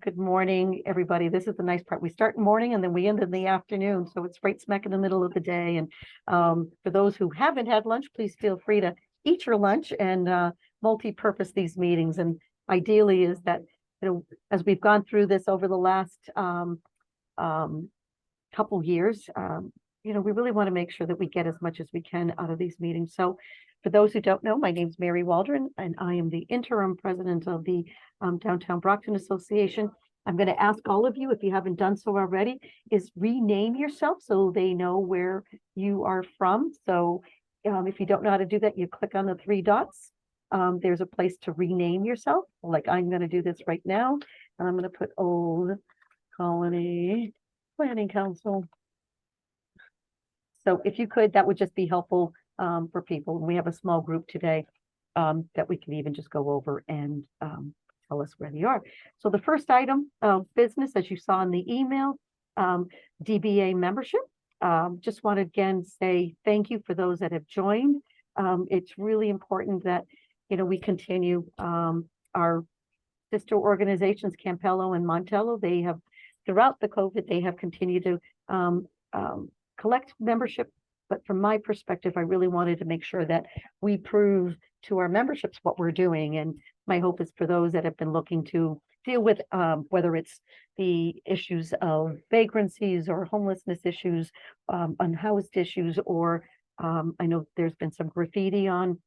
Good morning, everybody. This is the nice part. We start in the morning and then we end in the afternoon. So it's right smack in the middle of the day. And for those who haven't had lunch, please feel free to eat your lunch and multi-purpose these meetings. And ideally is that, as we've gone through this over the last couple years, we really want to make sure that we get as much as we can out of these meetings. So for those who don't know, my name is Mary Waldron, and I am the interim president of the Downtown Brockton Association. I'm going to ask all of you, if you haven't done so already, is rename yourself so they know where you are from. So if you don't know how to do that, you click on the three dots. There's a place to rename yourself. Like I'm going to do this right now, and I'm going to put Old Colony Planning Council. So if you could, that would just be helpful for people. We have a small group today that we can even just go over and tell us where they are. So the first item of business, as you saw in the email, DBA membership. Just want to again say thank you for those that have joined. It's really important that we continue our sister organizations, Campello and Montello. They have throughout the COVID, they have continued to collect membership. But from my perspective, I really wanted to make sure that we prove to our memberships what we're doing. And my hope is for those that have been looking to deal with whether it's the issues of vagrancies or homelessness issues, unhoused issues, or I know there's been some graffiti on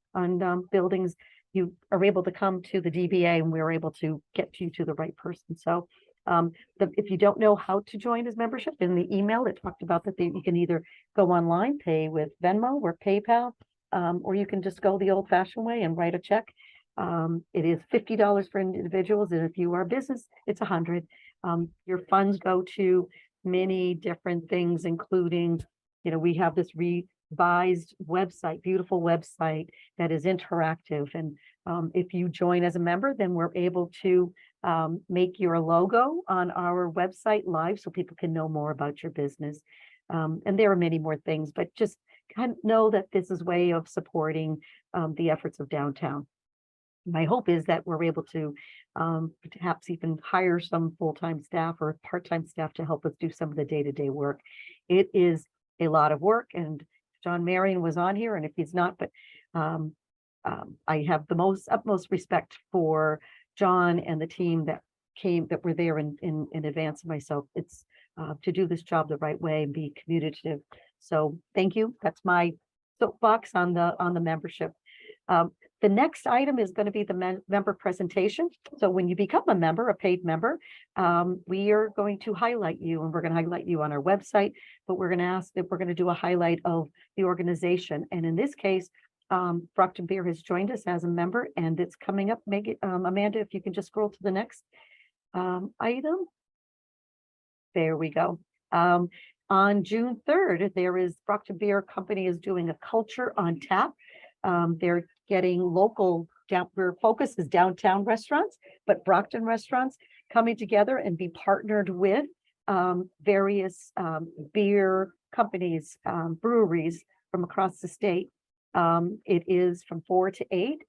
buildings. You are able to come to the DBA and we're able to get you to the right person. So if you don't know how to join his membership, in the email, it talked about that you can either go online, pay with Venmo or PayPal, or you can just go the old fashioned way and write a check. It is $50 for individuals. And if you are a business, it's $100. Your funds go to many different things, including, we have this revised website, beautiful website that is interactive. And if you join as a member, then we're able to make your logo on our website live so people can know more about your business. And there are many more things, but just kind of know that this is a way of supporting the efforts of downtown. My hope is that we're able to perhaps even hire some full-time staff or part-time staff to help us do some of the day-to-day work. It is a lot of work, and John Marion was on here, and if he's not, but I have the utmost respect for John and the team that were there in advance of myself. It's to do this job the right way and be communicative. So thank you. That's my soapbox on the membership. The next item is going to be the member presentation. So when you become a member, a paid member, we are going to highlight you, and we're going to highlight you on our website, but we're going to ask that we're going to do a highlight of the organization. And in this case, Brockton Beer has joined us as a member, and it's coming up. Amanda, if you can just scroll to the next item. There we go. On June 3rd, there is Brockton Beer Company is doing a culture on tap. They're getting local, their focus is downtown restaurants, but Brockton restaurants coming together and be partnered with various beer companies, breweries from across the state. It is from 4 to 8.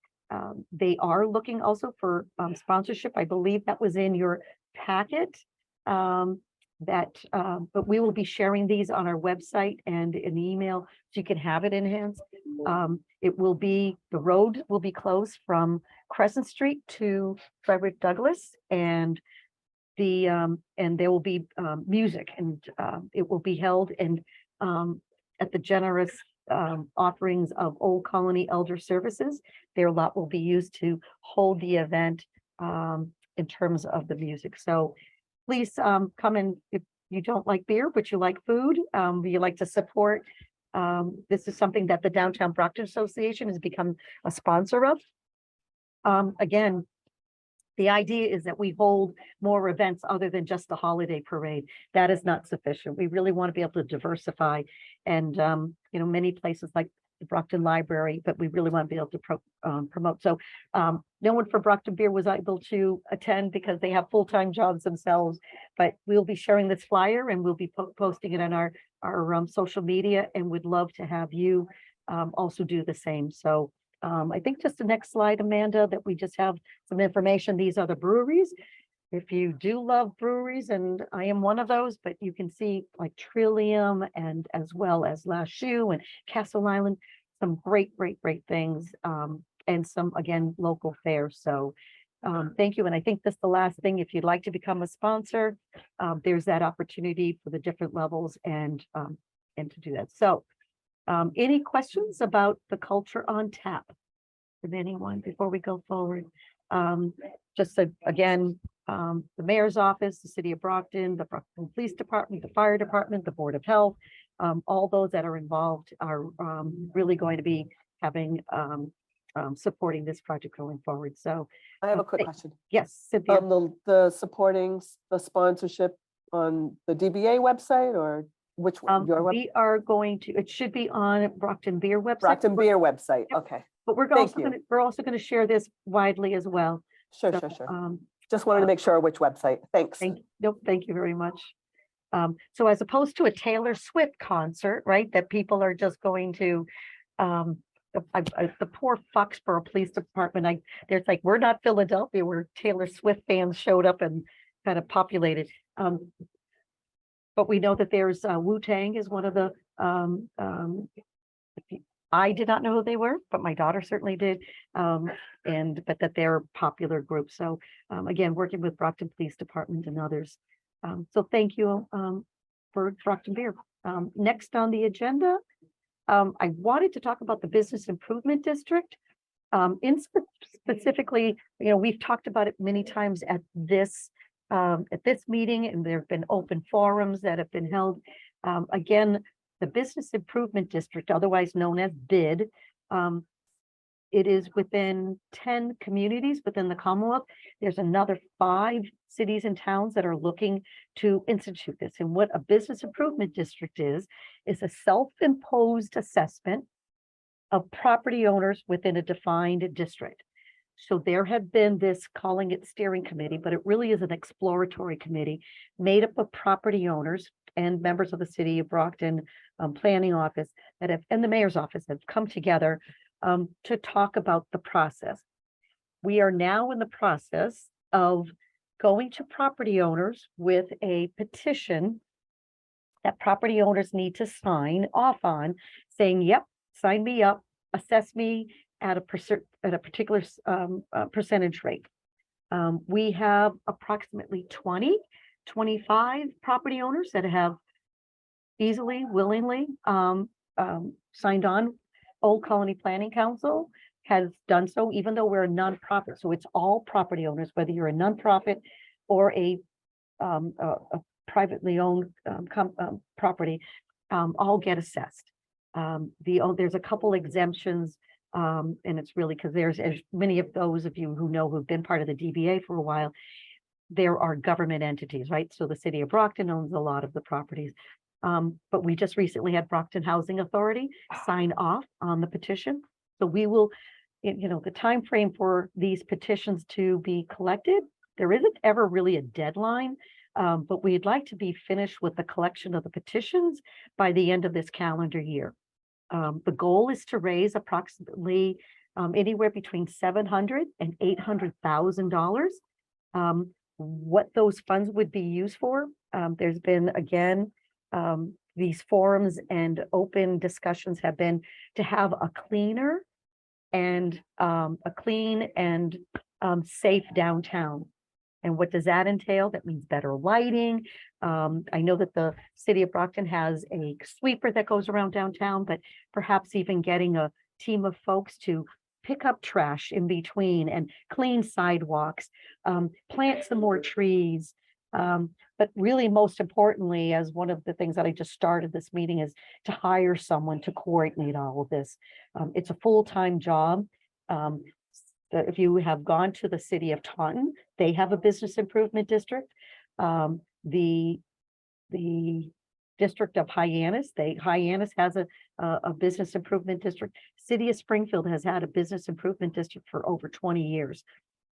They are looking also for sponsorship. I believe that was in your packet. But we will be sharing these on our website and in email so you can have it in hands. The road will be closed from Crescent Street to Frederick Douglass, and there will be music, and it will be held at the generous offerings of Old Colony Elder Services. Their lot will be used to hold the event in terms of the music. So please come in if you don't like beer, but you like food, you like to support. This is something that the Downtown Brockton Association has become a sponsor of. Again, the idea is that we hold more events other than just the holiday parade. That is not sufficient. We really want to be able to diversify, and many places like the Brockton Library, but we really want to be able to promote. So no one from Brockton Beer was able to attend because they have full-time jobs themselves, but we'll be sharing this flyer and we'll be posting it on our social media, and would love to have you also do the same. So I think just the next slide, Amanda, that we just have some information. These are the breweries. if you do love breweries, and I am one of those, but you can see like Trillium and as well as La Choux and Castle Island, some great, great, great things. And some, again, local fairs. So thank you. And I think that's the last thing. If you'd like to become a sponsor, there's that opportunity for the different levels and to do that. So any questions about the Culture on Tap from anyone before we go forward? Just so, again, the mayor's office, the city of Brockton, the Brockton Police Department, the fire department, the Board of Health, all those that are involved are really going to be having supporting this project going forward. So I have a quick question. yes, Cynthia. The supporting the sponsorship on the DBA website, or which one? Your website? We are going to, it should be on Brockton Beer website. Brockton Beer website. Yep. Okay. But we're also going to share this widely as well. Sure, So, sure, sure. Just wanted to make sure which website. Thanks. Thank you very much. So as opposed to a Taylor Swift concert, right, that people are just going to, the poor Foxborough Police Department, there's like, we're not Philadelphia, where Taylor Swift fans showed up and kind of populated. But we know that there's Wu-Tang is one of the, I did not know who they were, but my daughter certainly did. But that they're a popular group. So again, working with Brockton Police Department and others. So thank you for Brockton Beer. Next on the agenda, I wanted to talk about the Business Improvement District. Specifically, we've talked about it many times at this meeting, and there have been open forums that have been held. Again, the Business Improvement District, otherwise known as BID, it is within 10 communities within the Commonwealth. There's another 5 cities and towns that are looking to institute this. And what a Business Improvement District is a self-imposed assessment of property owners within a defined district. So there have been this, calling it steering committee, but it really is an exploratory committee made up of property owners and members of the city of Brockton planning office and the mayor's office have come together to talk about the process. We are now in the process of going to property owners with a petition that property owners need to sign off on, saying, yep, sign me up, assess me at a particular percentage rate. We have approximately 25 property owners that have easily, willingly signed on. Old Colony Planning Council has done so, even though we're a nonprofit. So it's all property owners, whether you're a nonprofit or a privately owned property, all get assessed. There's a couple exemptions, and it's really because there's, as many of those of you who know who've been part of the DBA for a while, there are government entities, right? So the city of Brockton owns a lot of the properties. But we just recently had Brockton Housing Authority sign off on the petition. So we will, the time frame for these petitions to be collected, there isn't ever really a deadline, but we'd like to be finished with the collection of the petitions by the end of this calendar year. The goal is to raise approximately anywhere between $700,000 and $800,000. What those funds would be used for, there's been, again, these forums and open discussions have been to have a clean and safe downtown. And what does that entail? That means better lighting. I know that the city of Brockton has a sweeper that goes around downtown, but perhaps even getting a team of folks to pick up trash in between and clean sidewalks, plant some more trees. But really, most importantly, as one of the things that I just started this meeting is to hire someone to coordinate all of this. It's a full-time job. If you have gone to the city of Taunton, they have a business improvement district. The district of Hyannis has a business improvement district. City of Springfield has had a business improvement district for over 20 years.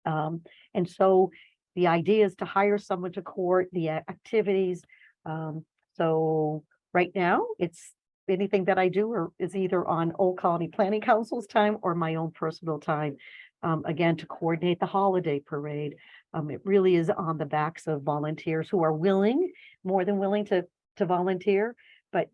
And so the idea is to hire someone to coordinate the activities. So right now it's anything that I do is either on Old Colony Planning Council's time or my own personal time. Again, to coordinate the holiday parade. It really is on the backs of volunteers who are willing, more than willing to volunteer. But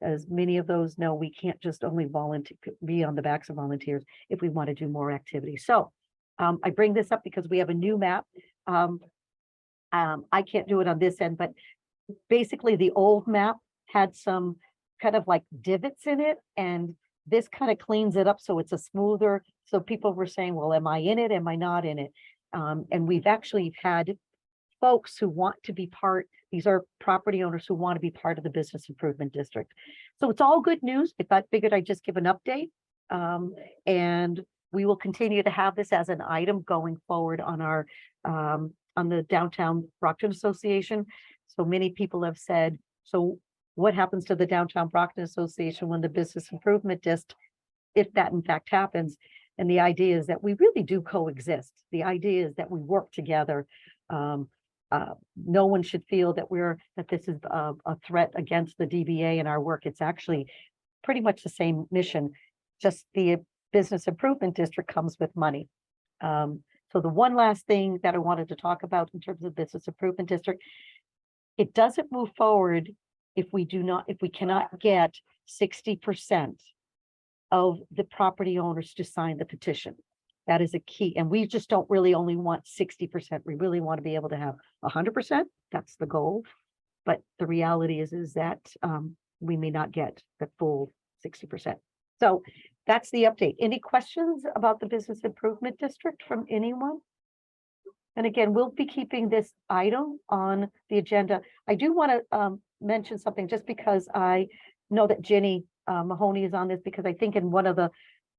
as many of those know, we can't just only volunteer, be on the backs of volunteers if we want to do more activities. So I bring this up because we have a new map. I can't do it on this end, but basically the old map had some kind of like divots in it, and this kind of cleans it up so it's a smoother. So people were saying, well, am I in it? Am I not in it? And we've actually had folks who want to be part, these are property owners who want to be part of the business improvement district. So it's all good news. I figured I'd just give an update. And we will continue to have this as an item going forward on our on the Downtown Brockton Association. So many people have said, so what happens to the Downtown Brockton Association when the business improvement district, if that in fact happens? And the idea is that we really do coexist. The idea is that we work together. No one should feel that this is a threat against the DBA and our work. It's actually pretty much the same mission. Just the business improvement district comes with money. So the one last thing that I wanted to talk about in terms of business improvement district, it doesn't move forward if we cannot get 60% of the property owners to sign the petition. That is a key. And we just don't really only want 60%. We really want to be able to have 100%. That's the goal. But the reality is that we may not get the full 60%. So that's the update. Any questions about the business improvement district from anyone? And again, we'll be keeping this item on the agenda. I do want to mention something just because I know that Jenny Mahoney is on this, because I think in one of the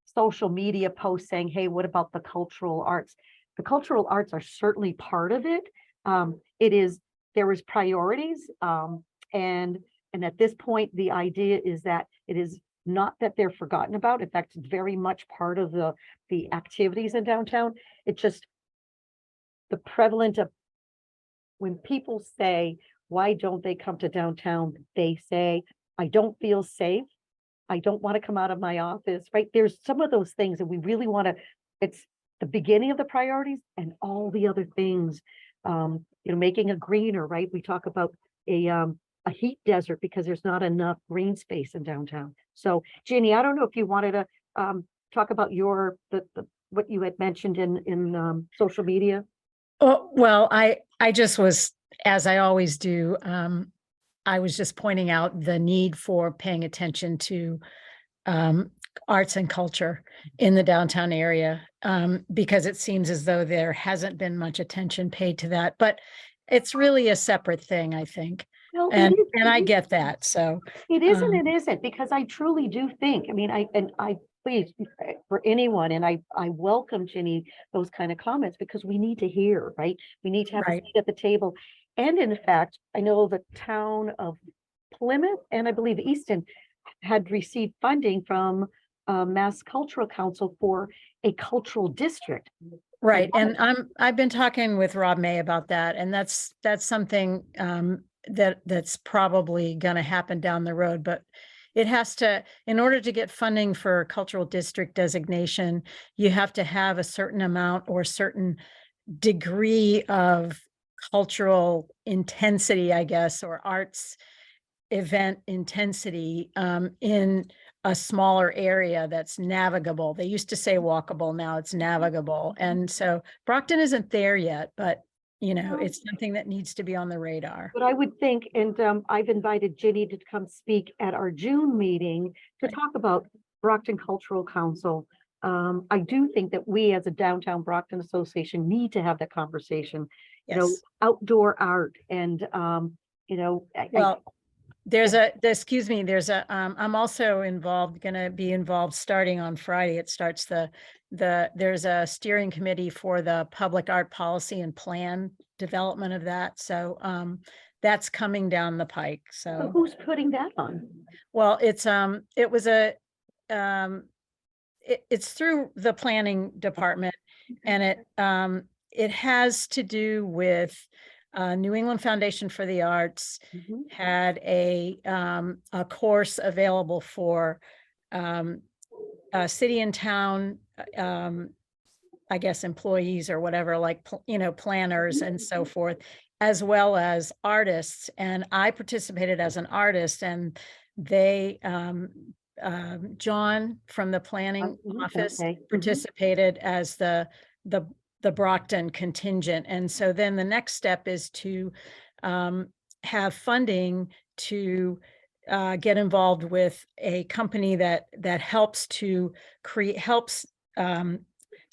social media posts saying, hey, what about the cultural arts? The cultural arts are certainly part of it. There is priorities. And at this point, the idea is that it is not that they're forgotten about. In fact, it's very much part of the activities in downtown. It's just the prevalent of when people say, why don't they come to downtown? They say, I don't feel safe. I don't want to come out of my office, right? There's some of those things that we really want to, it's the beginning of the priorities and all the other things, making it greener, right? We talk about a heat desert because there's not enough green space in downtown. So Ginny, I don't know if you wanted to talk about what you had mentioned in social media. Oh, well, I just was, as I always do, I was just pointing out the need for paying attention to arts and culture in the downtown area, because it seems as though there hasn't been much attention paid to that, but it's really a separate thing, I think. Well, and I get that. So it isn't, because I truly do think, I mean, I please, for anyone, and I welcome, Ginny, those kind of comments, because we need to hear, right? We need to have a seat at the table. And in fact, I know the town of Plymouth and I believe Easton had received funding from Mass Cultural Council for a cultural district. Right. And I've been talking with Rob May about that. And that's something that's probably going to happen down the road, but it has to, in order to get funding for cultural district designation, you have to have a certain amount or certain degree of cultural intensity, I guess, or arts event intensity in a smaller area that's navigable. They used to say walkable, now it's navigable. And so Brockton isn't there yet, but it's something that needs to be on the radar. But I would think, and I've invited Ginny to come speak at our June meeting to talk about Brockton Cultural Council. I do think that we as a Downtown Brockton Association need to have that conversation, outdoor art and, I'm also going to be involved starting on Friday. It starts there's a steering committee for the public art policy and plan development of that. So that's coming down the pike. So who's putting that on? Well, it's through the planning department, and it has to do with New England Foundation for the Arts Mhm. had a course available for city and town, I guess, employees or whatever, like, planners and so forth, as well as artists. And I participated as an artist, and they, John from the planning office Okay. participated as the Brockton contingent. And so then the next step is to have funding to get involved with a company that helps to helps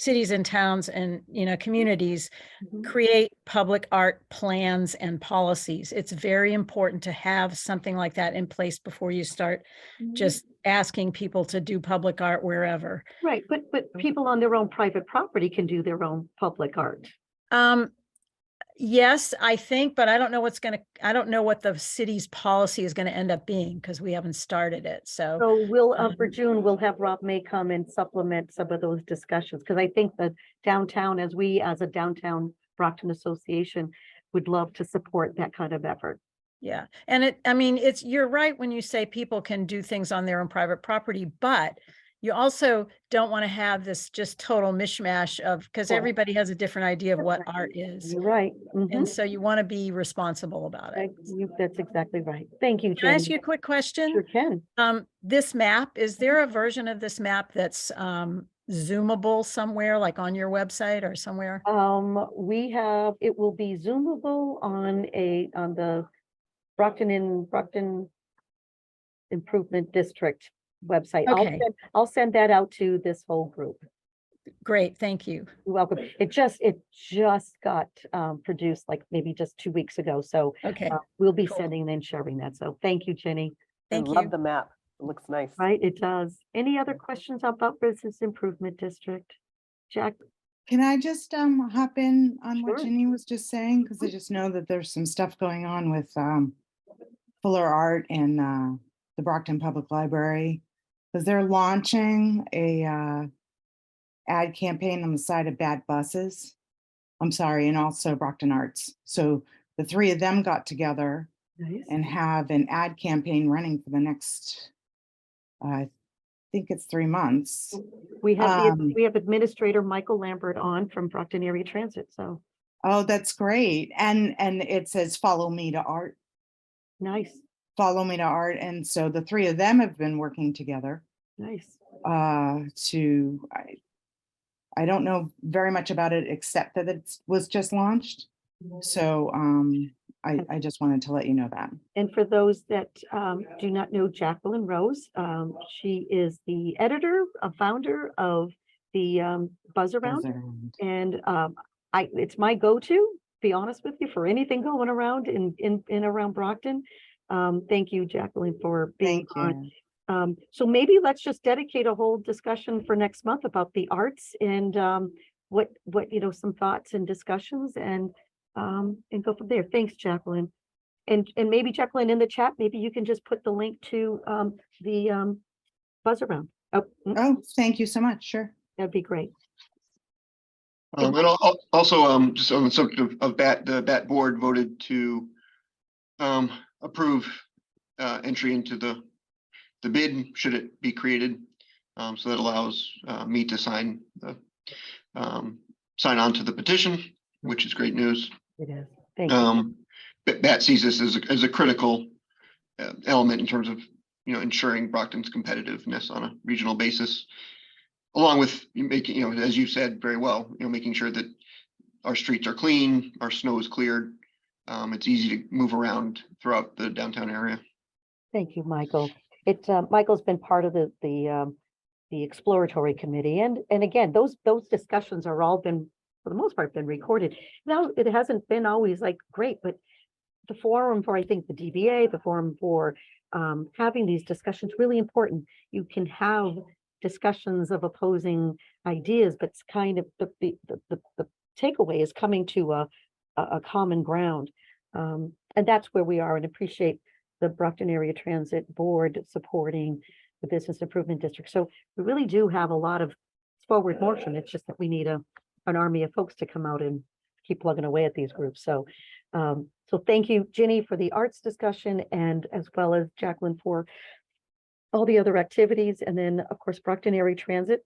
cities and towns and communities Mhm. create public art plans and policies. It's very important to have something like that in place before you start just asking people to do public art wherever. Right, but people on their own private property can do their own public art. Yes, I think, but I don't know I don't know what the city's policy is gonna end up being, because we haven't started it, so. So we'll, for June, we'll have Rob May come and supplement some of those discussions, because I think that downtown, as a downtown Brockton Association, would love to support that kind of effort. Yeah, and I mean, you're right when you say people can do things on their own private property, but you also don't want to have this just total mishmash because Right. everybody has a different idea of what art is. You're right. And so you want to be responsible about it. That's exactly right. Thank you, Can I ask Jenny. you a quick question? Sure can. This map, is there a version of this map that's zoomable somewhere, like on your website or somewhere? It will be zoomable on the Brockton Improvement District website. Okay. I'll send that out to this whole group. Great, thank you. You're welcome. It just got produced like maybe just 2 weeks ago. So Okay, we'll be cool. sending and sharing that. So thank you, Jenny. I thank love you. the map. It looks nice. Right, it does. Any other questions about Business Improvement District? Jack? Can I just hop in on what Sure. Ginny was just saying? Because I just know that there's some stuff going on with Fuller Art and the Brockton Public Library. Because they're launching a ad campaign on the side of bad buses. I'm sorry, and also Brockton Arts. So the three of them got together Nice. and have an ad campaign running for the next, I think it's 3 months. We have Administrator Michael Lambert on from Brockton Area Transit. So Oh, that's great. And it says, follow me to art, nice, follow me to art. And so the three of them have been working together nice. I don't know very much about it, except that it was just launched. So I just wanted to let you know that. And for those that do not know Jacqueline Rose, she is the editor, founder of the Buzz Around. And it's my go-to, be honest with you, for anything going around in around Brockton. Thank you, Jacqueline, for being on. So maybe let's just dedicate a whole discussion for next month about the arts and what some thoughts and discussions and go from there. Thanks, Jacqueline. And maybe Jacqueline, in the chat, maybe you can just put the link to the Buzz Around. Oh, thank you so much. Sure. That'd be great. And also, just on the subject of BAT, the BAT board voted to approve entry into the bid, should it be created. So that allows me to sign on to the petition, which is great news. It is. Thank you. BAT sees this as a critical element in terms of ensuring Brockton's competitiveness on a regional basis, along with making, as you said very well, making sure that our streets are clean, our snow is cleared. It's easy to move around throughout the downtown area. Thank you, Michael. Michael's been part of the exploratory committee, and again, those discussions are all been, for the most part, been recorded. Now, it hasn't been always like great, but the forum for, I think, the DBA, the forum for having these discussions, really important. You can have discussions of opposing ideas, but it's kind of the takeaway is coming to a common ground, and that's where we are. And appreciate the Brockton Area Transit Board supporting the Business Improvement District. So we really do have a lot of forward motion. It's just that we need an army of folks to come out and keep plugging away at these groups. So, so thank you, Ginny, for the arts discussion, and as well as Jacqueline for all the other activities. And then, of course, Brockton Area Transit.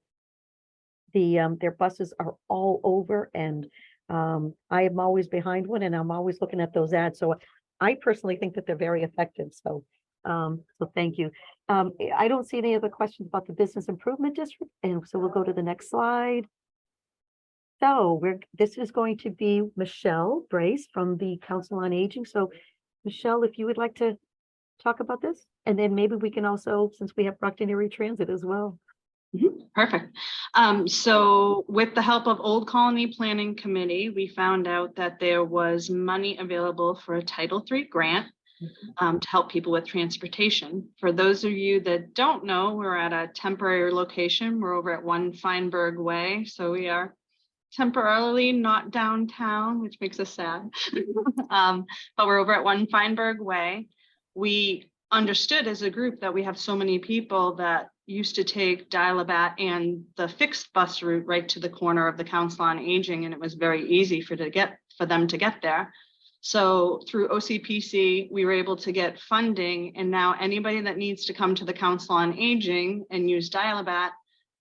Their buses are all over, and I am always behind one, and I'm always looking at those ads. So I personally think that they're very effective. So, so thank you. I don't see any other questions about the Business Improvement District, and so we'll go to the next slide. So this is going to be Michelle Brace from the Council on Aging. So Michelle, if you would like to talk about this, and then maybe we can also, since we have Brockton Area Transit as well. Perfect. So with the help of Old Colony Planning Committee, we found out that there was money available for a Title III grant to help people with transportation. For those of you that don't know, we're at a temporary location. We're over at 1 Feinberg Way. So we are temporarily not downtown, which makes us sad. But we're over at 1 Feinberg Way. We understood as a group that we have so many people that used to take Dial-A-Bat and the fixed bus route right to the corner of the Council on Aging, and it was very easy for them to get there. So through OCPC, we were able to get funding, and now anybody that needs to come to the Council on Aging and use Dial-A-Bat,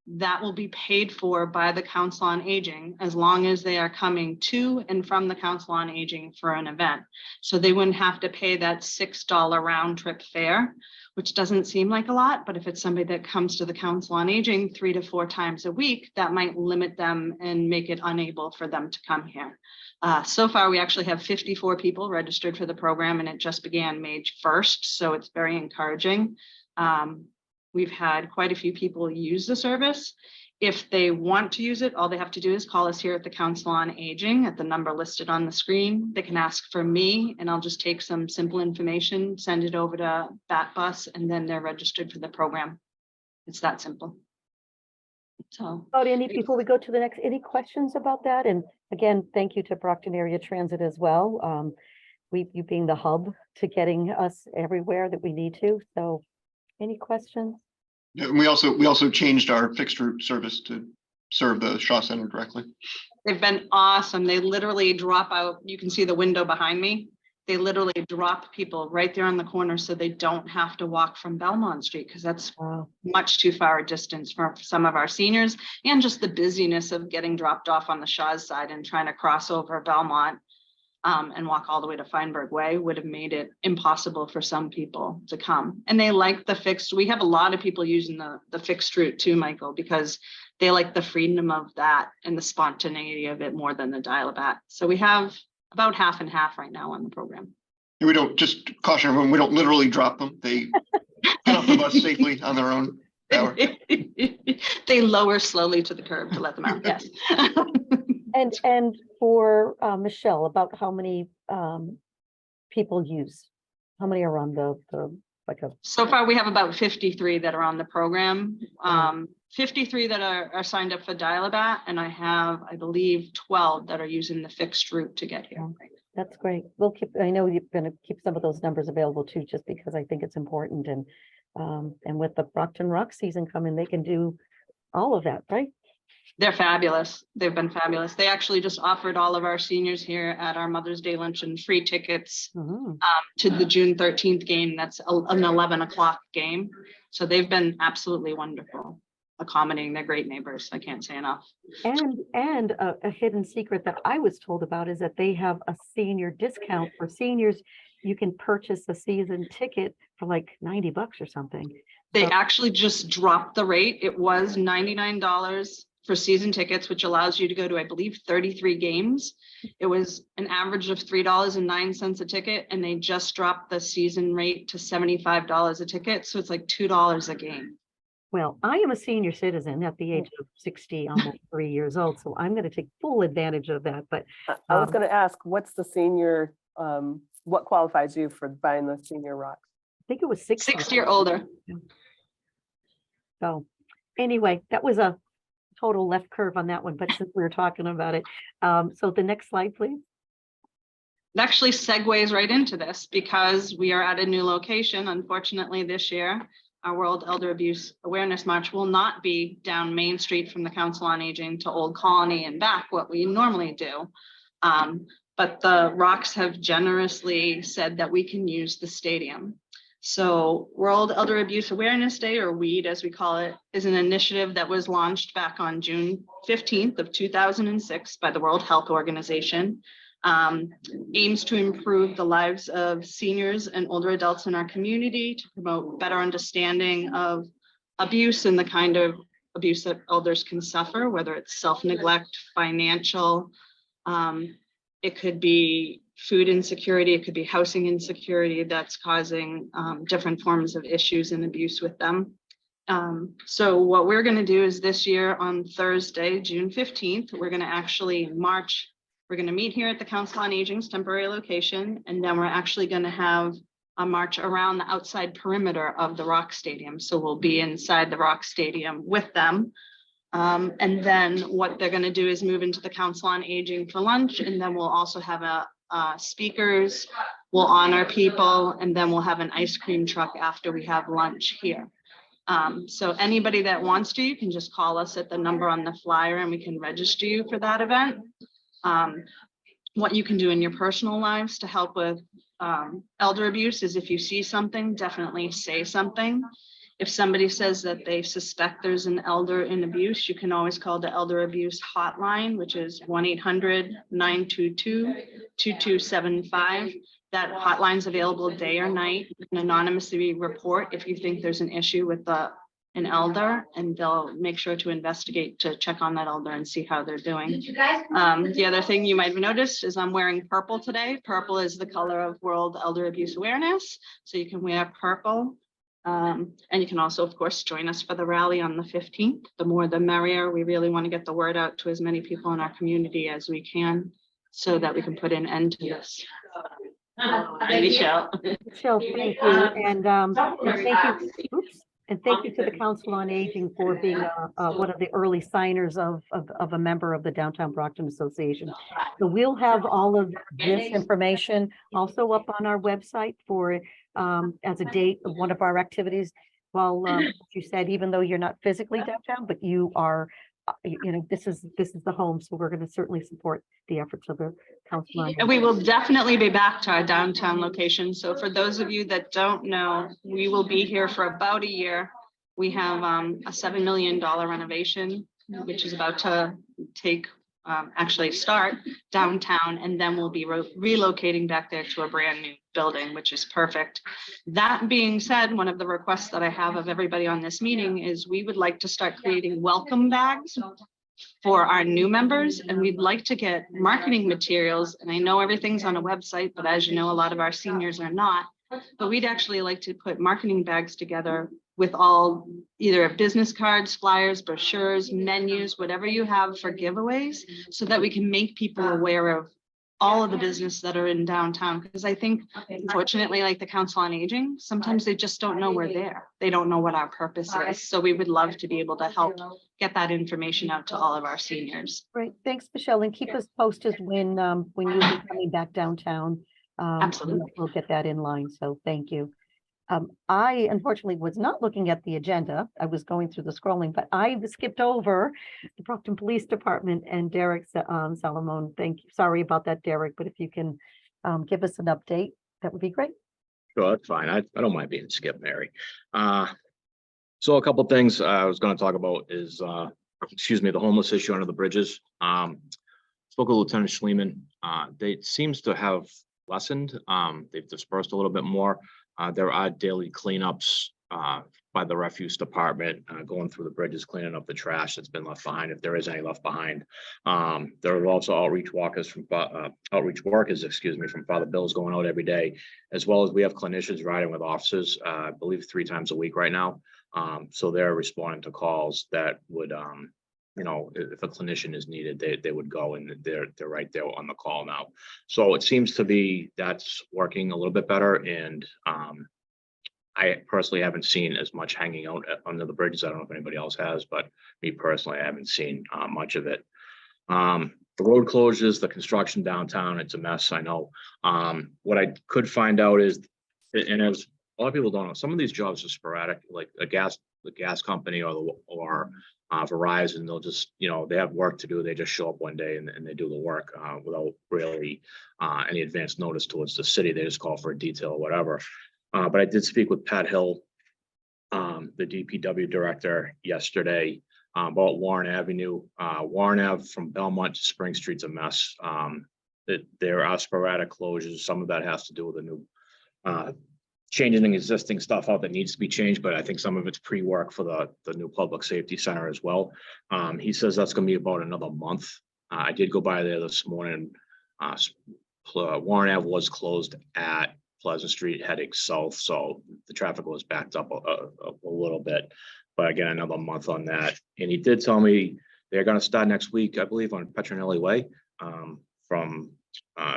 that will be paid for by the Council on Aging as long as they are coming to and from the Council on Aging for an event. So they wouldn't have to pay that $6 round trip fare, which doesn't seem like a lot, but if it's somebody that comes to the Council on Aging 3 to 4 times a week, that might limit them and make it unable for them to come here. So far, we actually have 54 people registered for the program, and it just began May 1st, so it's very encouraging. We've had quite a few people use the service. If they want to use it, all they have to do is call us here at the Council on Aging at the number listed on the screen. They can ask for me, and I'll just take some simple information, send it over to that bus, and then they're registered for the program. It's that simple. So, Before we go to the next, any questions about that? And again, thank you to Brockton Area Transit as well. You being the hub to getting us everywhere that we need to. So any questions? Yeah, and we also changed our fixed route service to serve the Shaw Center directly. they've been awesome. They literally drop out. You can see the window behind me. They literally drop people right there on the corner so they don't have to walk from Belmont Street, because that's much too far a distance for some of our seniors, and just the busyness of getting dropped off on the Shaw's side and trying to cross over Belmont and walk all the way to Feinberg Way would have made it impossible for some people to come. And they like the fixed. We have a lot of people using the fixed route too, Michael, because they like the freedom of that and the spontaneity of it more than the Dial-A-Bat. So we have about half and half right now on the program. And we don't, just caution everyone, we don't literally drop them. They get off the bus safely on their own power. They lower slowly to the curb to let them out. Yes. And for Michelle, about how many people use, how many are on the like a? So far, we have about 53 that are on the program. 53 that are signed up for Dial-A-Bat, and I have, I believe, 12 that are using the fixed route to get here. That's great. We'll keep, I know you're going to keep some of those numbers available too, just because I think it's important. And with the Brockton Rock season coming, they can do all of that, right? They're fabulous. They've been fabulous. They actually just offered all of our seniors here at our Mother's Day luncheon free tickets to the June 13th game. That's an 11 o'clock game. So they've been absolutely wonderful, accommodating their great neighbors. I can't say enough. And a hidden secret that I was told about is that they have a senior discount for seniors. You can purchase a season ticket for like $90 or something. They actually just dropped the rate. It was $99 for season tickets, which allows you to go to, I believe, 33 games. It was an average of $3.09 a ticket, and they just dropped the season rate to $75 a ticket. So it's like $2 a game. Well, I am a senior citizen at the age of 60, almost 3 years old, so I'm going to take full advantage of that. But I was going to ask, what's the senior, what qualifies you for buying the senior rocks? I think it was 60 or older. So anyway, that was a total left curve on that one, but since we were talking about it, so the next slide, please. It actually segues right into this because we are at a new location. Unfortunately, this year, our World Elder Abuse Awareness March will not be down Main Street from the Council on Aging to Old Colony and back, what we normally do. But the Rocks have generously said that we can use the stadium. So World Elder Abuse Awareness Day, or WEAD as we call it, is an initiative that was launched back on June 15th of 2006 by the World Health Organization. Aims to improve the lives of seniors and older adults in our community, to promote better understanding of abuse and the kind of abuse that elders can suffer, whether it's self-neglect, financial, it could be food insecurity, it could be housing insecurity that's causing different forms of issues and abuse with them. So what we're going to do is this year on Thursday, June 15th, we're going to actually march. We're going to meet here at the Council on Aging's temporary location, and then we're actually going to have a march around the outside perimeter of the Rock Stadium. So we'll be inside the Rock Stadium with them. And then what they're going to do is move into the Council on Aging for lunch, and then we'll also have speakers, we'll honor people, and then we'll have an ice cream truck after we have lunch here. So anybody that wants to, you can just call us at the number on the flyer and we can register you for that event. What you can do in your personal lives to help with elder abuse is if you see something, definitely say something. If somebody says that they suspect there's an elder in abuse, you can always call the Elder Abuse Hotline, which is 1-800-922-2275. That hotline's available day or night. You can anonymously report if you think there's an issue with an elder, and they'll make sure to investigate to check on that elder and see how they're doing. The other thing you might have noticed is I'm wearing purple today. Purple is the color of World Elder Abuse Awareness, so you can wear purple. And you can also, of course, join us for the rally on the 15th. The more the merrier. We really want to get the word out to as many people in our community as we can so that we can put an end to this. Michelle, thank you. And thank you. Oops. And thank you to the Council on Aging for being one of the early signers of a member of the Downtown Brockton Association. So we'll have all of this information also up on our website for as a date of one of our activities. Well, you said, even though you're not physically downtown, but you are, this is the home. So we're going to certainly support the efforts of the Council on Aging. And we will definitely be back to our downtown location. So for those of you that don't know, we will be here for about a year. We have a $7 million renovation, which is about to actually start downtown, and then we'll be relocating back there to a brand new building, which is perfect. That being said, one of the requests that I have of everybody on this meeting is we would like to start creating welcome bags for our new members, and we'd like to get marketing materials. And I know everything's on a website, but as you know, a lot of our seniors are not. But we'd actually like to put marketing bags together with all either business cards, flyers, brochures, menus, whatever you have for giveaways, so that we can make people aware of all of the business that are in downtown. Because I think, unfortunately, like the Council on Aging, sometimes they just don't know we're there. They don't know what our purpose is. So we would love to be able to help get that information out to all of our seniors. Great, thanks, Michelle, and keep us posted when you'll be coming back downtown. Absolutely. We'll get that in line, so thank you. I unfortunately was not looking at the agenda. I was going through the scrolling, but I skipped over the Brockton Police Department and Derek Salomon. Thank you. Sorry about that, Derek, but if you can give us an update, that would be great. Sure, that's fine. I don't mind being skipped, Mary. So a couple things I was going to talk about is, the homeless issue under the bridges. Spoke with Lieutenant Schliemann. They seems to have lessened. They've dispersed a little bit more. There are daily cleanups by the refuse department going through the bridges, cleaning up the trash that's been left behind, if there is any left behind. There are also outreach workers from Father Bill's going out every day, as well as we have clinicians riding with officers, I believe 3 times a week right now. So they're responding to calls that would, if a clinician is needed, they would go, and they're right there on the call now. So it seems to be that's working a little bit better. And I personally haven't seen as much hanging out under the bridges. I don't know if anybody else has, but me personally, I haven't seen much of it. The road closures, the construction downtown, it's a mess, I know. What I could find out is, and as a lot of people don't know, some of these jobs are sporadic, like a gas the gas company or Verizon. They'll just, they have work to do. They just show up one day and they do the work without really any advance notice towards the city. They just call for a detail or whatever. But I did speak with Pat Hill, the DPW director, yesterday about Warren Avenue. Warren Ave from Belmont to Spring Street's a mess. There are sporadic closures. Some of that has to do with the new changing existing stuff out that needs to be changed, but I think some of it's pre-work for the new public safety center as well. He says that's going to be about another month. I did go by there this morning. Warren Ave was closed at Pleasant Street heading south, so the traffic was backed up a little bit. But again, another month on that. And he did tell me they're going to start next week, I believe, on Petronelli Way, from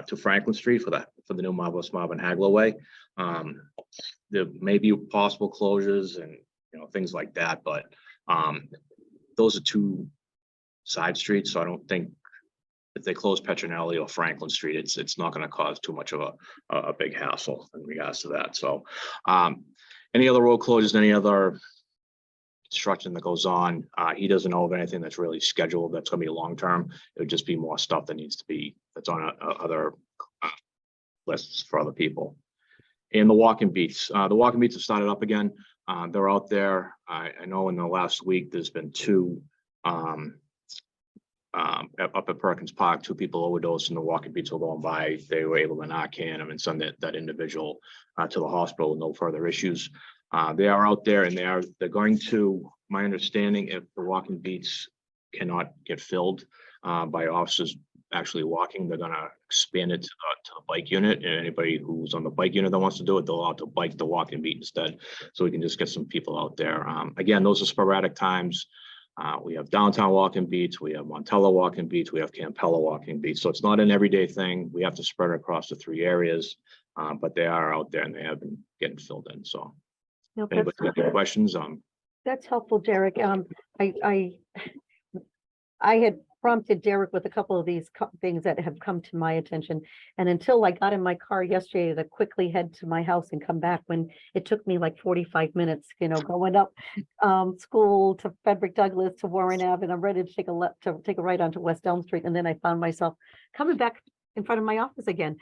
to Franklin Street for the new Marvelous Marvin Hagler Way. There may be possible closures and things like that, but those are two side streets, so I don't think if they close Petronelli or Franklin Street, it's not going to cause too much of a big hassle in regards to that. So any other road closures, any other construction that goes on, he doesn't know of anything that's really scheduled that's going to be long term. It would just be more stuff that needs to be that's on other lists for other people. And the walking beats have started up again. They're out there. I know in the last week there's been two up at Perkins Park, 2 people overdosed and the walking beats were going by. They were able to Narcan them and send that individual to the hospital with no further issues. They are out there and they're going to, my understanding, if the walking beats cannot get filled by officers actually walking, they're going to expand it to the bike unit, and anybody who's on the bike unit that wants to do it, they'll allow to bike the walking beat instead, so we can just get some people out there. Again, those are sporadic times. We have downtown walking beats, we have Montello walking beats, we have Campella walking beats, so it's not an everyday thing. We have to spread it across the 3 areas, but they are out there and they have been getting filled in. So No, if anybody got any questions, that's helpful, Derek. I had prompted Derek with a couple of these things that have come to my attention. And until I got in my car yesterday to quickly head to my house and come back, when it took me like 45 minutes, going up school to Frederick Douglass to Warren Ave, and I'm ready to take a right onto West Elm Street. And then I found myself coming back in front of my office again.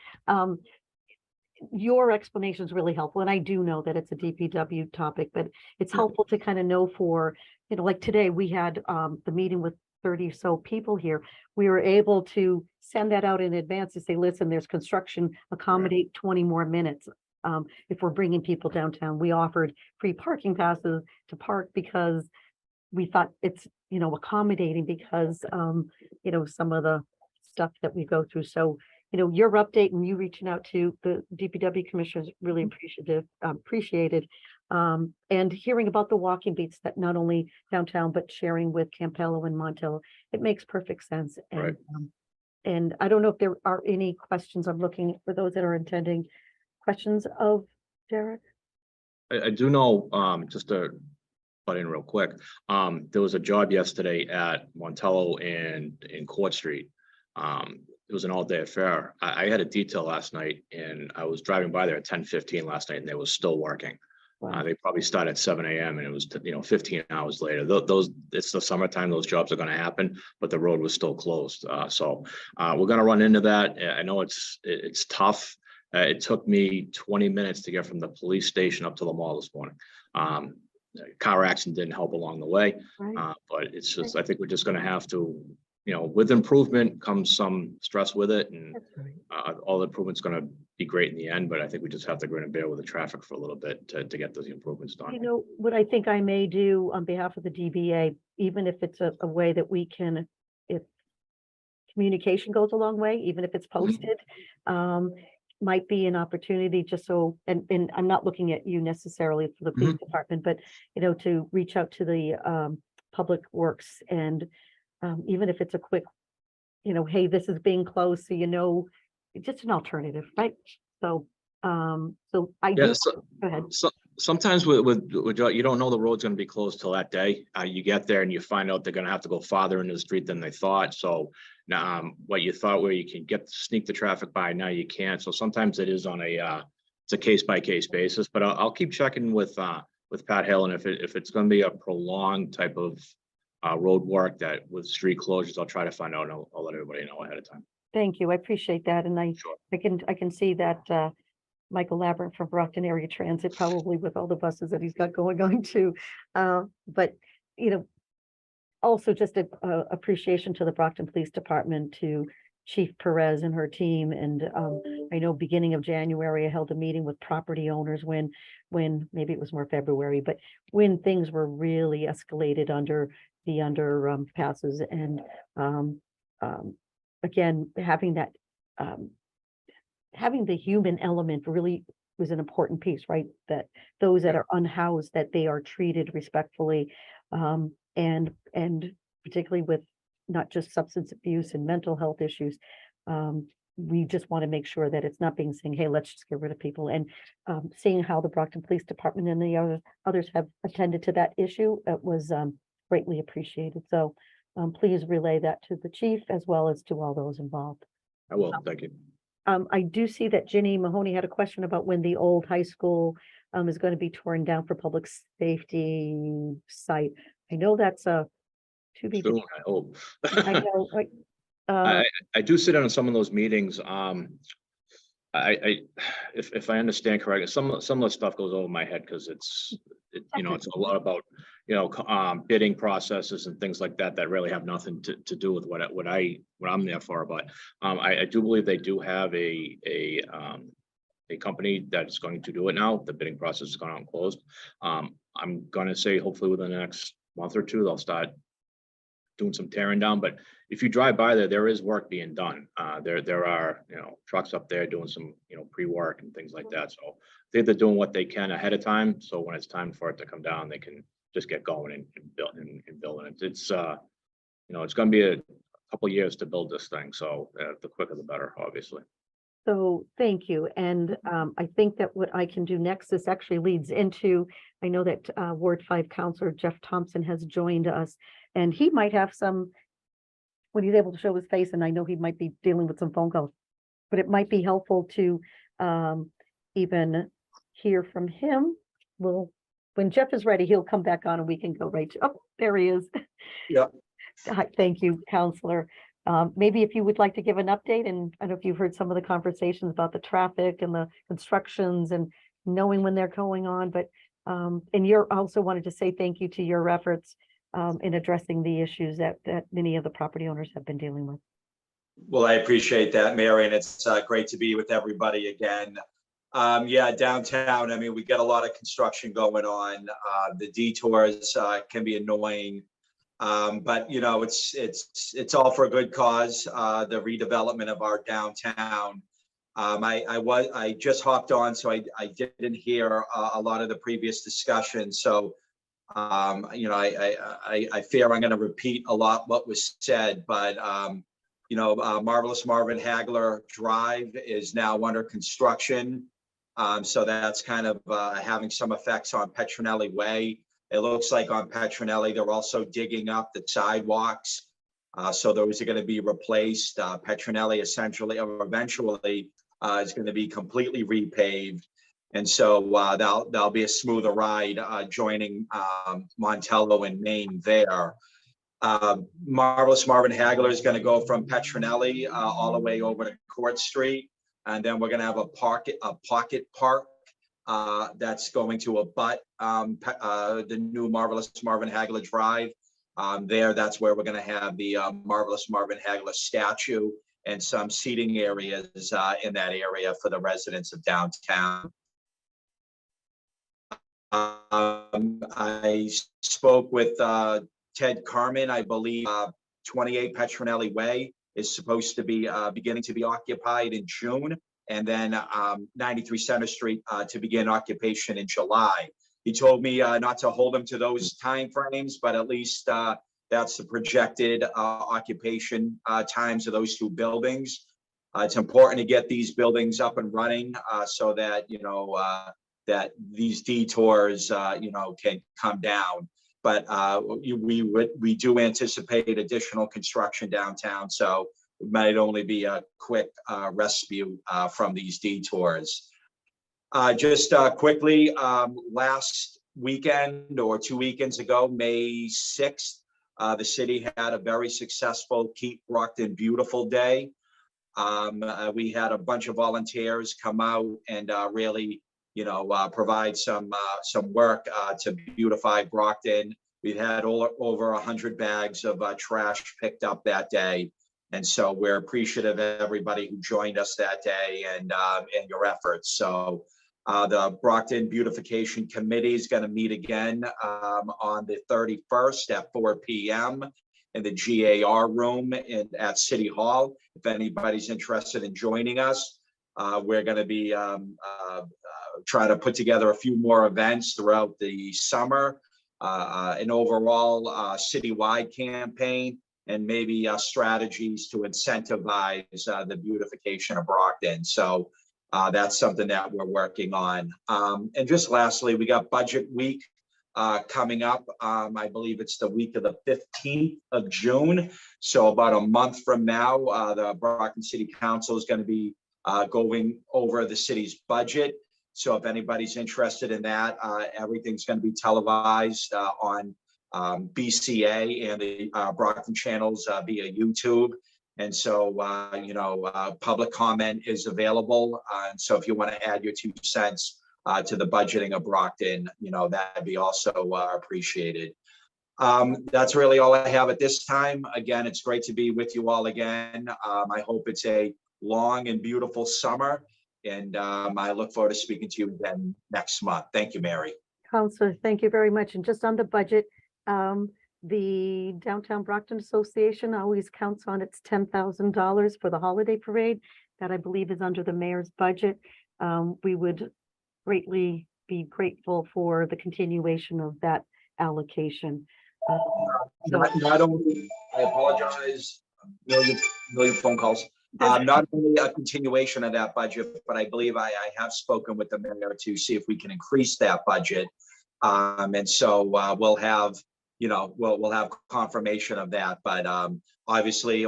Your explanation is really helpful. And I do know that it's a DPW topic, but it's helpful to kind of know for, like today we had the meeting with 30 or so people here. We were able to send that out in advance to say, listen, there's construction, accommodate 20 more minutes. If we're bringing people downtown, we offered free parking passes to park because we thought it's, accommodating because, some of the stuff that we go through. So, your update and you reaching out to the DPW commissioners really appreciated. And hearing about the walking beats that not only downtown, but sharing with Campello and Montello, it makes perfect sense. And, Right. And I don't know if there are any questions. I'm looking for those that are attending. Questions of Derek? I do know, just to butt in real quick, there was a job yesterday at Montello and in Court Street. It was an all-day affair. I had a detail last night and I was driving by there at 10:15 last night and they was still working. Wow. They probably started at 7 a.m. and it was 15 hours later. It's the summertime, those jobs are going to happen, but the road was still closed. So we're going to run into that. I know it's tough. It took me 20 minutes to get from the police station up to the mall this morning. Car accident didn't help along the way, Right. but it's just, I think we're just going to have to, with improvement comes some stress with it, and That's right. all the improvements going to be great in the end, but I think we just have to grin and bear with the traffic for a little bit to get those improvements done. What I think I may do on behalf of the DBA, even if it's a way that we can, if communication goes a long way, even if it's posted, might be an opportunity just so, and I'm not looking at you necessarily for the police department, but, to reach out to the public works and even if it's a quick, hey, this is being closed, so just an alternative, right? So, so I do. Go ahead. So sometimes with you don't know the road's going to be closed till that day. You get there and you find out they're going to have to go farther into the street than they thought. So now, what you thought where you can sneak the traffic by, now you can't. So sometimes it is on it's a case by case basis. But I'll keep checking with with Pat Hill, and if it's gonna be a prolonged type of road work that with street closures, I'll try to find out, and I'll let everybody know ahead of time. Thank you. I appreciate that. And Sure. I can see that, Michael Labyrinth from Brockton Area Transit, probably with all the buses that he's got going on too. But, you know, also just a appreciation to the Brockton Police Department, to Chief Perez and her team. And I know beginning of January, I held a meeting with property owners when maybe it was more February, but when things were really escalated under the passes. And again, having that having the human element really was an important piece, right? That those that are unhoused, that they are treated respectfully, and particularly with not just substance abuse and mental health issues. We just want to make sure that it's not being saying, hey, let's just get rid of people. And seeing how the Brockton Police Department and the others have attended to that issue, it was greatly appreciated. So please relay that to the chief as well as to all those involved. I will, thank you. I do see that Ginny Mahoney had a question about when the old high school is going to be torn down for public safety site. I know that's to be. Soon, I hope. I know, right? I do sit in on some of those meetings. If I understand correctly, some of the stuff goes over my head because it's a lot about, bidding processes and things like that really have nothing to do with what I'm there for. But I do believe they do have a company that's going to do it now. The bidding process is gone out and closed. I'm gonna say hopefully within the next month or two, they'll start doing some tearing down. But if you drive by there is work being done. There are, trucks up there doing some, pre-work and things like that. So they're doing what they can ahead of time. So when it's time for it to come down, they can just get going and building it. It's it's going to be a couple of years to build this thing. So the quicker the better, obviously. So thank you. And I think that what I can do next, this actually leads into, I know that Ward 5 Councilor Jeff Thompson has joined us, and he might have some, when he's able to show his face, and I know he might be dealing with some phone calls, but it might be helpful to even hear from him. When Jeff is ready, he'll come back on and we can go right to, oh, there he is. Yeah. Hi, thank you, Counselor. Maybe if you would like to give an update, and I don't know if you've heard some of the conversations about the traffic and the constructions and knowing when they're going on, but and you're also wanted to say thank you to your efforts in addressing the issues that many of the property owners have been dealing with. Well, I appreciate that, Mary, and it's great to be with everybody again. Yeah, downtown, I mean, we got a lot of construction going on. The detours can be annoying. But it's all for a good cause. The redevelopment of our downtown. I just hopped on, so I didn't hear a lot of the previous discussion. So I fear I'm going to repeat a lot what was said. But Marvelous Marvin Hagler Drive is now under construction. So that's kind of having some effects on Petronelli Way. It looks like on Petronelli, they're also digging up the sidewalks. So those are going to be replaced. Petronelli essentially or eventually is going to be completely repaved. And so that'll be a smoother ride joining Montello and Maine there. Marvelous Marvin Hagler is going to go from Petronelli all the way over to Court Street. And then we're going to have a pocket park that's going to abut the new Marvelous Marvin Hagler Drive. That's where we're going to have the Marvelous Marvin Hagler statue and some seating areas in that area for the residents of downtown. I spoke with Ted Carmen. I believe 28 Petronelli Way is supposed to be beginning to be occupied in June. And then 93 Center Street to begin occupation in July. He told me not to hold him to those timeframes, but at least that's the projected occupation times of those two buildings. It's important to get these buildings up and running so that that these detours can come down. But we do anticipate additional construction downtown, so it might only be a quick rescue from these detours. Just quickly, last weekend or 2 weekends ago, May 6th, the city had a very successful Keep Brockton Beautiful Day. We had a bunch of volunteers come out and really, provide some work to beautify Brockton. We've had over 100 bags of trash picked up that day. And so we're appreciative of everybody who joined us that day and your efforts. So the Brockton Beautification Committee is going to meet again on the 31st at 4 p.m. in the GAR room at City Hall. If anybody's interested in joining us, we're going to be trying to put together a few more events throughout the summer, an overall citywide campaign, and maybe strategies to incentivize the beautification of Brockton. So that's something that we're working on. And just lastly, we got Budget Week coming up. I believe it's the week of the 15th of June. So about a month from now, the Brockton City Council is going to be going over the city's budget. So if anybody's interested in that, everything's going to be televised on BCA and the Brockton channels via YouTube. And so, public comment is available. And so if you want to add your 2 cents to the budgeting of Brockton, that'd be also appreciated. That's really all I have at this time. Again, it's great to be with you all again. I hope it's a long and beautiful summer. And I look forward to speaking to you again next month. Thank you, Mary. Counselor, thank you very much. And just on the budget, the Downtown Brockton Association always counts on its $10,000 for the holiday parade. That I believe is under the mayor's budget. We would greatly be grateful for the continuation of that allocation. Not only, I apologize, million phone calls. Not only a continuation of that budget, but I believe I have spoken with the mayor to see if we can increase that budget. And so we'll have, we'll have confirmation of that. But obviously,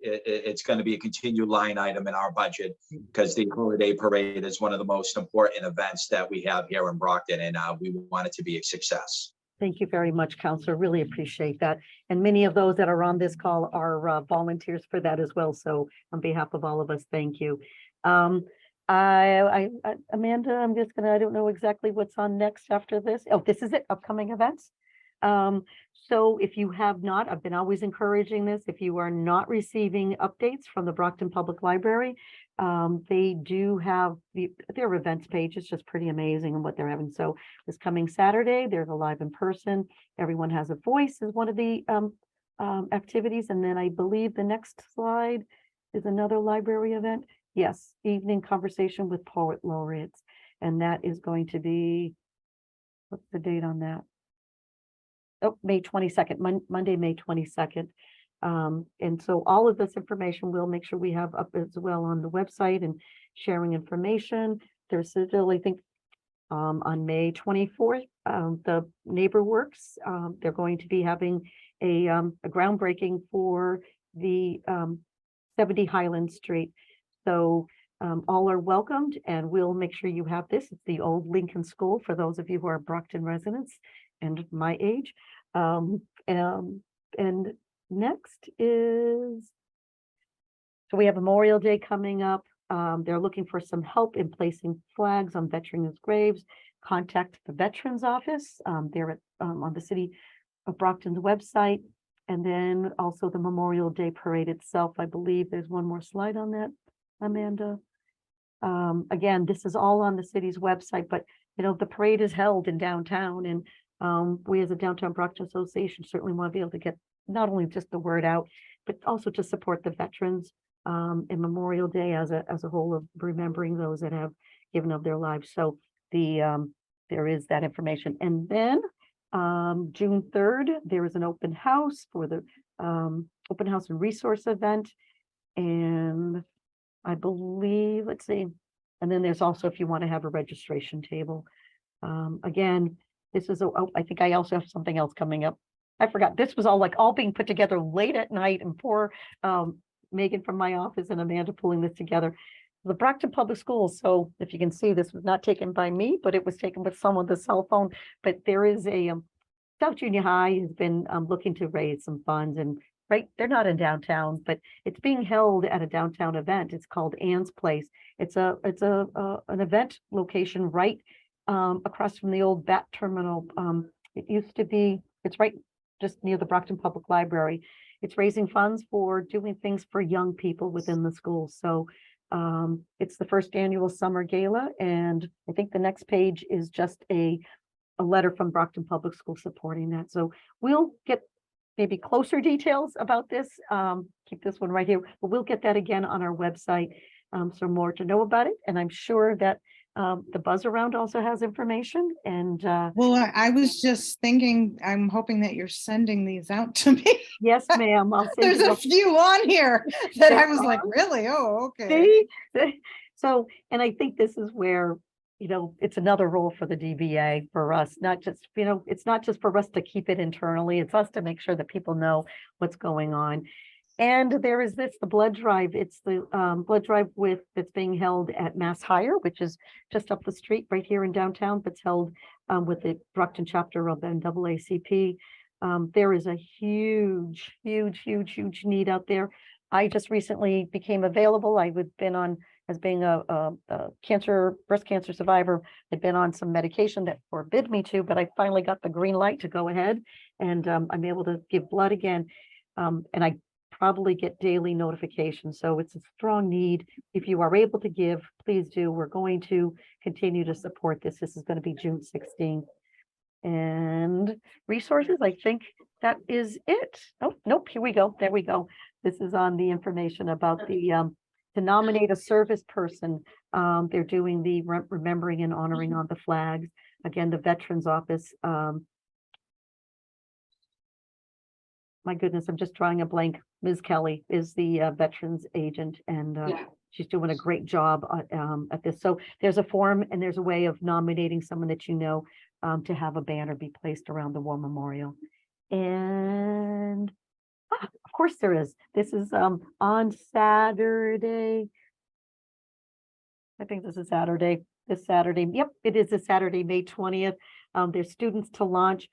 it's going to be a continued line item in our budget because the holiday parade is one of the most important events that we have here in Brockton, and we want it to be a success. Thank you very much, Counselor. Really appreciate that. And many of those that are on this call are volunteers for that as well. So on behalf of all of us, thank you. Amanda, I'm just gonna, I don't know exactly what's on next after this. Oh, this is it, upcoming events. So if you have not, I've been always encouraging this, if you are not receiving updates from the Brockton Public Library, they do have their events page. It's just pretty amazing and what they're having. So this coming Saturday, there's a live in person. Everyone Has a Voice is one of the activities. And then I believe the next slide is another library event. Yes, evening conversation with poet laureates. And that is going to be, what's the date on that? Oh, May 22nd, Monday, May 22nd. And so all of this information we'll make sure we have up as well on the website and sharing information. There's still, I think, on May 24th, the Neighbor Works, they're going to be having a groundbreaking for the 70 Highland Street. So all are welcomed, and we'll make sure you have this. It's the old Lincoln School for those of you who are Brockton residents and my age. And next is, so we have Memorial Day coming up. They're looking for some help in placing flags on veterans' graves. Contact the Veterans Office. They're at, on the City of Brockton's website. And then also the Memorial Day Parade itself. I believe there's one more slide on that, Amanda. Again, this is all on the city's website, but the parade is held in downtown, and we as a Downtown Brockton Association certainly want to be able to get not only just the word out, but also to support the veterans in Memorial Day as a whole of remembering those that have given of their lives. So there is that information. And then June 3rd, there is an open house for the open house and resource event. And I believe, let's see, and then there's also if you want to have a registration table. Again, this is, I think I also have something else coming up. I forgot, this was all being put together late at night, and poor Megan from my office and Amanda pulling this together. the Brockton Public Schools. So if you can see, this was not taken by me, but it was taken with someone with a cell phone. But there is a South Junior High has been looking to raise some funds, and right, they're not in downtown, but it's being held at a downtown event. It's called Ann's Place. It's an event location right across from the old Bat Terminal. It used to be, it's right just near the Brockton Public Library. It's raising funds for doing things for young people within the school. So it's the first annual summer gala, and I think the next page is just a letter from Brockton Public School supporting that. So we'll get maybe closer details about this. Keep this one right here, but we'll get that again on our website. So more to know about it. And I'm sure that the Buzz Around also has information, and Well, I was just thinking, I'm hoping that you're sending these out to me. yes, ma'am, I'll send There's you a few on here that I There was like, are. really? Oh, okay. See? So, and I think this is where, it's another role for the DBA for us, not just, it's not just for us to keep it internally, it's us to make sure that people know what's going on. And there is the blood drive. It's the blood drive that's being held at Mass Hire, which is just up the street right here in downtown, that's held with the Brockton chapter of NAACP. There is a huge need out there. I just recently became available. I had been on, as being a breast cancer survivor, had been on some medication that forbid me to, but I finally got the green light to go ahead, and I'm able to give blood again. And I probably get daily notifications. So it's a strong need. If you are able to give, please do. We're going to continue to support this. This is going to be June 16th. And resources, I think that is it. Oh, nope, here we go. There we go. This is on the information about the to nominate a service person. They're doing the remembering and honoring on the flags. Again, the Veterans Office. My goodness, I'm just drawing a blank. Ms. Kelly is the veterans agent, and she's doing a great job at this. So there's a form and there's a way of nominating someone that to have a banner be placed around the war memorial. And of course there is. This is on Saturday. I think this is Saturday. This Saturday. Yep, it is a Saturday, May 20th. There's students to launch.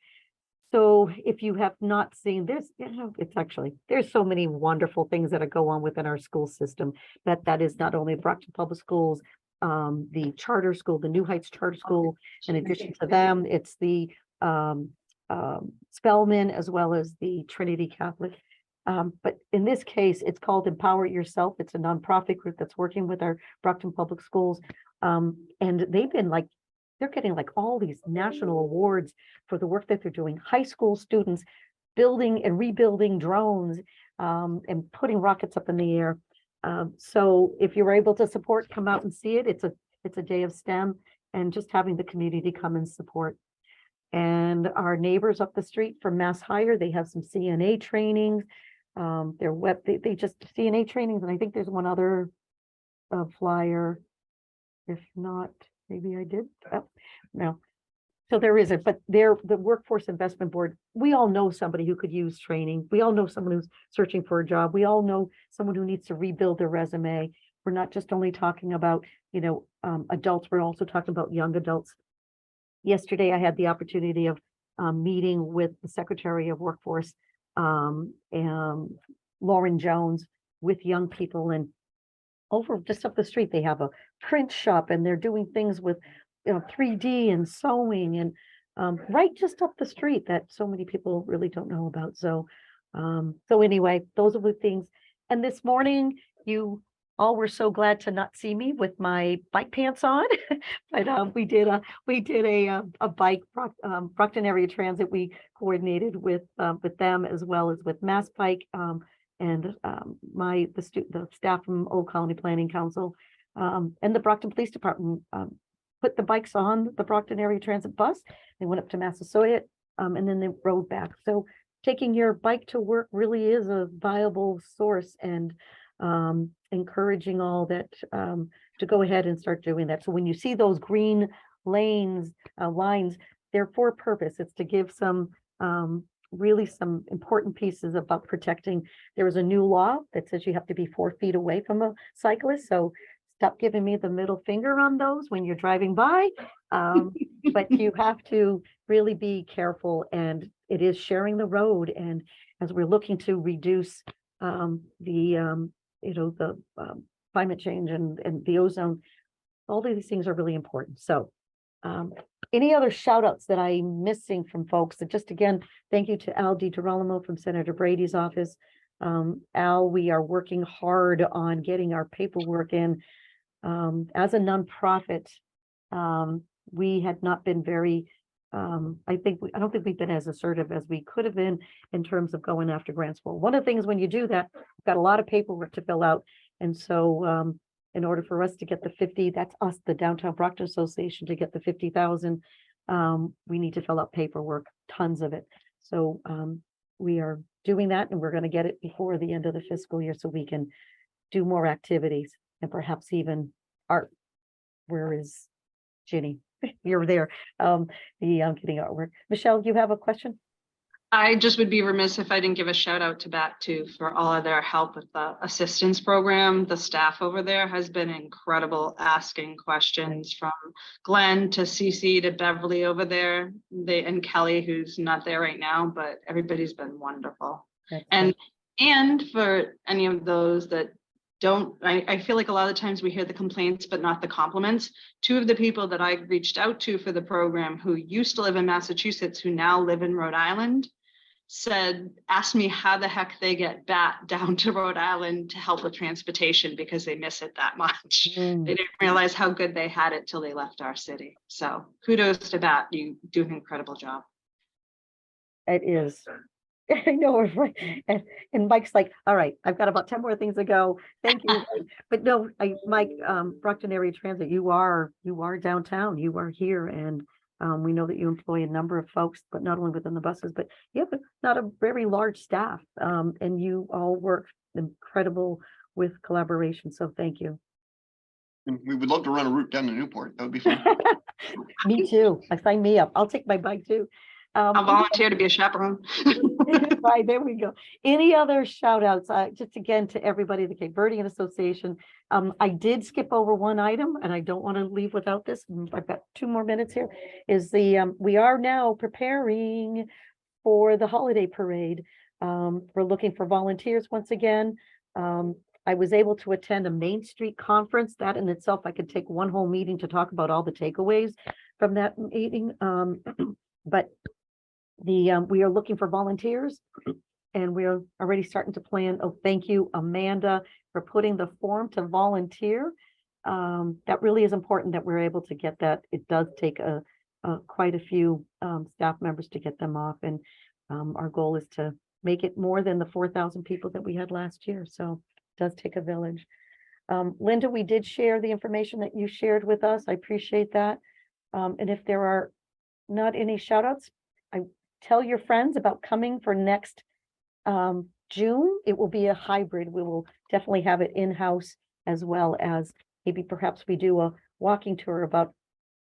So if you have not seen this, there's so many wonderful things that go on within our school system. That is not only Brockton Public Schools, the charter school, the New Heights Charter School. In addition to them, it's the Spelman as well as the Trinity Catholic. But in this case, it's called Empower Yourself. It's a nonprofit group that's working with our Brockton Public Schools. And they've been they're getting all these national awards for the work that they're doing. High school students building and rebuilding drones and putting rockets up in the air. So if you're able to support, come out and see it. It's a day of STEM, and just having the community come and support. And our neighbors up the street from Mass Hire, they have some CNA trainings. They just CNA trainings, and I think there's one other flyer. If not, maybe I did. Oh, no. So there isn't, but the Workforce Investment Board, we all know somebody who could use training. We all know someone who's searching for a job. We all know someone who needs to rebuild their resume. We're not just only talking about, adults, we're also talking about young adults. Yesterday, I had the opportunity of meeting with the Secretary of Workforce, Lauren Jones, with young people, and over just up the street, they have a print shop, and they're doing things with 3D and sewing, and right just up the street that so many people really don't know about. So anyway, those are the things. And this morning, you all were so glad to not see me with my bike pants on, but we did a bike Brockton Area Transit. We coordinated with them as well as with Mass Bike. And the staff from Old Colony Planning Council and the Brockton Police Department put the bikes on the Brockton Area Transit bus. They went up to Massasoit, and then they rode back. So taking your bike to work really is a viable source, and encouraging all that to go ahead and start doing that. So when you see those green lines, they're for a purpose. It's to give some really some important pieces about protecting. There is a new law that says you have to be 4 feet away from a cyclist. So stop giving me the middle finger on those when you're driving by. But you have to really be careful, and it is sharing the road. And as we're looking to reduce the climate change and the ozone, all of these things are really important. So any other shout outs that I'm missing from folks? So just again, thank you to Al DiGirolamo from Senator Brady's office. Al, we are working hard on getting our paperwork in. As a nonprofit, we had not been very, I don't think we've been as assertive as we could have been in terms of going after grants. Well, one of the things when you do that, you've got a lot of paperwork to fill out. And so in order for us to get the 50, that's us, the Downtown Brockton Association, to get the 50,000, we need to fill out paperwork, tons of it. So we are doing that, and we're going to get it before the end of the fiscal year so we can do more activities and perhaps even art. Where is Ginny? You're there. Getting artwork. Michelle, you have a question? I just would be remiss if I didn't give a shout out to BAT too for all of their help with the assistance program. The staff over there has been incredible, asking questions from Glenn to Cece to Beverly over there, and Kelly, who's not there right now, but everybody's been wonderful. And for any of those that don't, I feel like a lot of times we hear the complaints, but not the compliments. Two of the people that I reached out to for the program who used to live in Massachusetts, who now live in Rhode Island, asked me how the heck they get BAT down to Rhode Island to help with transportation because they miss it that much. They didn't realize how good they had it till they left our city. So kudos to BAT. You do an incredible job. It is. I know, right? And Mike's like, all right, I've got about 10 more things to go. Thank you. But no, Mike, Brockton Area Transit, you are downtown, you are here, and we know that you employ a number of folks, but not only within the buses, but you have not a very large staff, and you all work incredible with collaboration. So thank you. And we would love to run a route down to Newport. That would be fun. Me too. Sign me up. I'll take my bike too. I'll volunteer to be a chaperone. Right, there we go. Any other shout outs? Just again to everybody, the Cape Verdean Association. I did skip over one item, and I don't want to leave without this. I've got 2 more minutes here. Is we are now preparing for the holiday parade. We're looking for volunteers once again. I was able to attend a Main Street conference. That in itself, I could take one whole meeting to talk about all the takeaways from that meeting. But we are looking for volunteers, and we're already starting to plan. Oh, thank you, Amanda, for putting the form to volunteer. That really is important that we're able to get that. It does take quite a few staff members to get them off, and our goal is to make it more than the 4,000 people that we had last year. So it does take a village. Linda, we did share the information that you shared with us. I appreciate that. And if there are not any shout outs, tell your friends about coming for next June. It will be a hybrid. We will definitely have it in-house, as well as maybe perhaps we do a walking tour about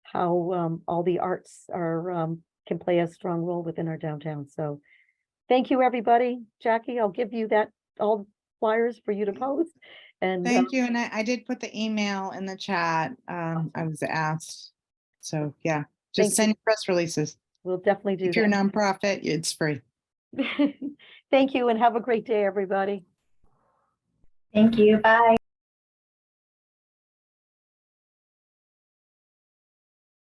how all the arts can play a strong role within our downtown. So thank you, everybody. Jackie, I'll give you all the flyers for you to post. And Thank you. And I did put the email in the chat. I was asked. So yeah, just send press releases. We'll definitely do that. If you're a nonprofit, it's free. Thank you, and have a great day, everybody. Thank you. Bye.